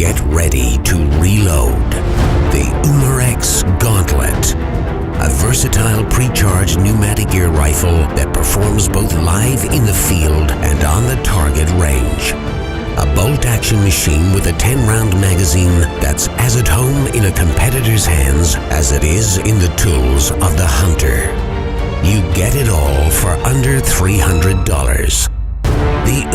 Get ready to reload. The Umarex Gauntlet. A versatile pre-charged pneumatic air rifle that performs both live in the field and on the target range. A bolt-action machine with a 10-round magazine that's as at home in a competitor's hands as it is in the tools of the hunter. You get it all for under $300. The